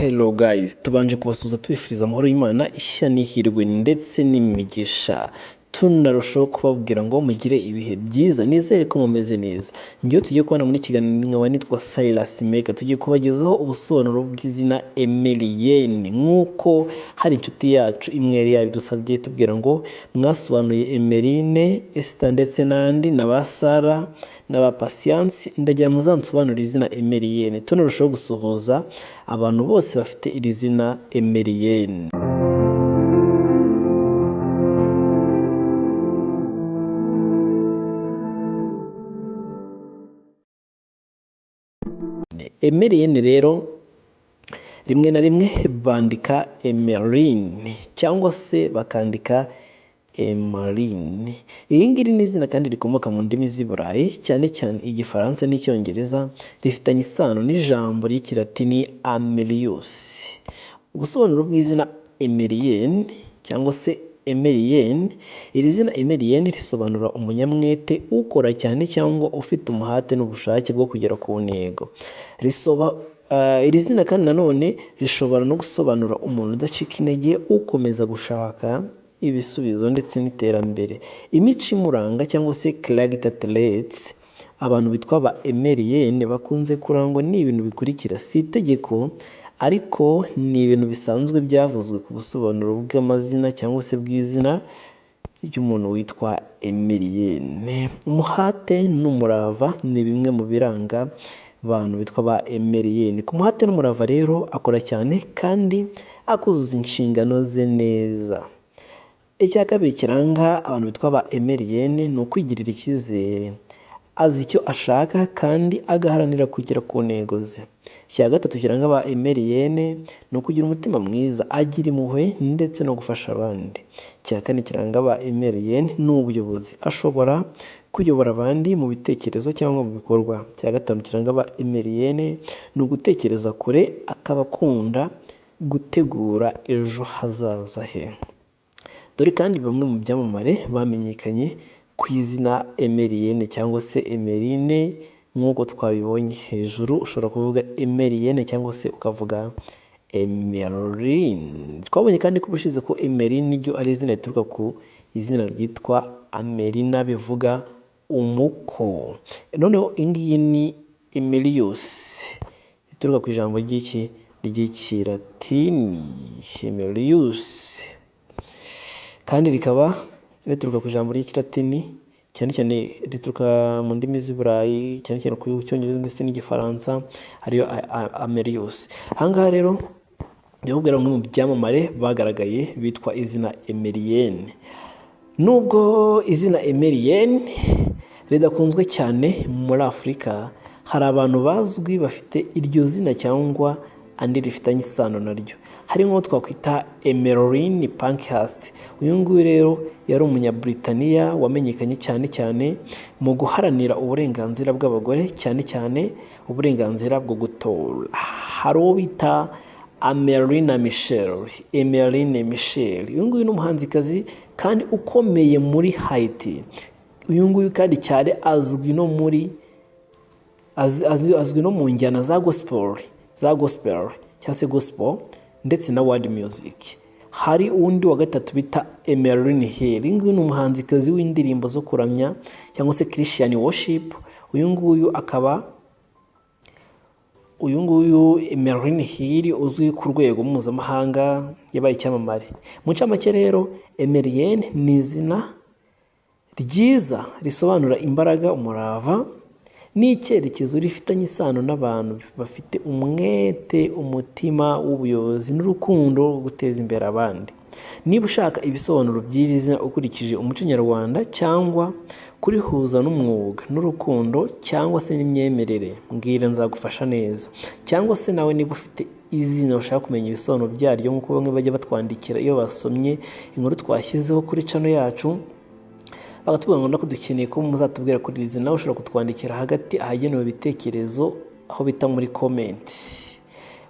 Hello guys, tubanje kubasuhuza tubifuriza amahoro y'Imana, ishya n'ihirwe ndetse n'imigisha. Tunarushaho kubabwira ngo mugire ibihe byiza, nizere ko mumeze neza. Ngiyo tugiye kubana muri kiganiro nkaba nitwa Silas Mega, tugiye kubagezaho ubusobanuro bw'izina Emelienne. Nk'uko hari inshuti yacu imwe yari yabidusabye tubwira ngo mwasobanuye Emeline, Esther ndetse n'andi na ba Sara na ba Patience, ndagira muzansobanurire izina Emelienne. Tunarushaho gusuhuza abantu bose bafite iri zina Emelienne. Emelienne rero rimwe na rimwe bandika Emeline cyangwa se bakandika Emeline. Iri ngiri ni izina kandi rikomoka mu ndimi z'i Burayi, cyane cyane Igifaransa n'Icyongereza, rifitanye isano n'ijambo ry'Ikilatini Amelius. Ubusobanuro bw'izina Emelienne cyangwa se Emelienne, iri zina Emelienne risobanura umunyamwete, ukora cyane cyangwa ufite umuhate n'ubushake bwo kugera ku ntego. Iri zina kandi nanone rishobora no gusobanura umuntu udacika intege, ukomeza gushaka ibisubizo ndetse n'iterambere. Imico imuranga cyangwa se character traits abantu bitwa ba Emelienne bakunze kurangwa n'ibintu bikurikira. Si itegeko ariko ni ibintu bisanzwe byavuzwe ku busobanuro bw'amazina cyangwa se bw'izina ry'umuntu witwa Emelienne. Umuhate n'umurava ni bimwe mu biranga abantu bitwa ba Emelienne. Ku muhate n'umurava rero akora cyane kandi akuzuza inshingano ze neza. Icya kabiri kiranga abantu bitwa ba Emelienne ni ukwigirira icyizere, azi icyo ashaka kandi agaharanira kugera ku ntego ze. Icya gatatu kiranga ba Emelienne ni ukugira umutima mwiza, agira impuhwe ndetse no gufasha abandi. Icya kane kiranga ba Emelienne ni ubuyobozi, ashobora kuyobora abandi mu bitekerezo cyangwa mu bikorwa. Icya gatanu kiranga ba Emelienne ni ugutekereza kure, akaba akunda gutegura ejo hazaza he. Dore kandi bamwe mu byamamare bamenyekanye ku izina Emelienne cyangwa se Emeline. Nk'uko twabibonye hejuru, ushobora kuvuga Emelienne cyangwa se ukavuga Emeline. Twabonye kandi ko ubushize ko Emeline ryo ari izina rituruka ku izina ryitwa Amelina, bivuga umuko. Noneho iyi ngiyi ni Emelius, rituruka ku ijambo ry'Ikilatini Emelius, kandi rikaba rituruka ku ijambo ry'Ikilatini cyane cyane rituruka mu ndimi z'i Burayi, cyane cyane ku Cyongereza ndetse n'Igifaransa, ariyo Amelius. Aha ngaha rero ndababwira bamwe mu byamamare bagaragaye bitwa izina Emelienne. Nubwo izina Emelienne ridakunzwe cyane muri Afurika, hari abantu bazwi bafite iryo zina cyangwa andi rifitanye isano naryo. Hari nk'uwo twakwita Emmeline Pankhurst. Uyu nguyu rero yari umunyabritaniya wamenyekanye cyane cyane mu guharanira uburenganzira bw'abagore, cyane cyane uburenganzira bwo gutora. Hari uwo bita Emeline Michel. Uyu nguyu ni umuhanzikazi kandi ukomeye muri Haiti. Uyu nguyu kandi cyane azwi no mu njyana za gospel cyangwa se gospel ndetse na world music. Hari undi wa gatatu bita Emeline Hill. Uyu nguyu ni umuhanzikazi w'indirimbo zo kuramya cyangwa se Christian worship. Uyu nguyu Emeline Hill uzwi ku rwego mpuzamahanga, yabaye icyamamare. Mu ncamake rero, Emelienne ni izina ryiza risobanura imbaraga, umurava n'icyerekezo, rifitanye isano n'abantu bafite umwete, umutima w'ubuyobozi n'urukundo rwo guteza imbere abandi. Niba ushaka ibisobanuro by'iri zina ukurikije umuco nyarwanda cyangwa kurihuza n'umwuga n'urukundo cyangwa se n'imyemerere, mbwira nzagufasha neza. Cyangwa se nawe niba ufite izina ushaka kumenya ibisobanuro byaryo, nk'uko bamwe bajya batwandikira iyo basomye inkuru twashyizeho kuri channel yacu, bagatubwira ngo dukeneye ko muzatubwira kuri iri zina, ushobora kutwandikira hagati ahagenewe ibitekerezo, aho bita muri comment.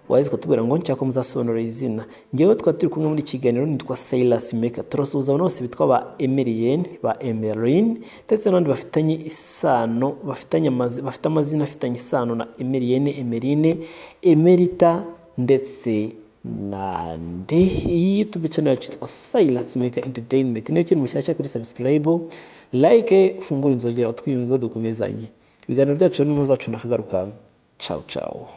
Wahise kutubwira ngo nshaka ko muzasobanura izina. Ngewe twari turi kumwe muri kiganiro, nitwa Silas Mega. Turasuhuza abantu bose bitwa ba Emelienne, ba Emeline ndetse n'abandi bafitanye isano, bafite amazina afitanye isano na Emelienne, Emeline, Emerita ndetse n'andi. Iyi YouTube channel yacu yitwa Silas Maker Entertainment. Niyo kintu mushyashya kuri subscribe, like, ufungure inzogera utwiyungo dukomezanye. Ibiganiro byacu n'umuzacu nakagaruka. Ciao ciao.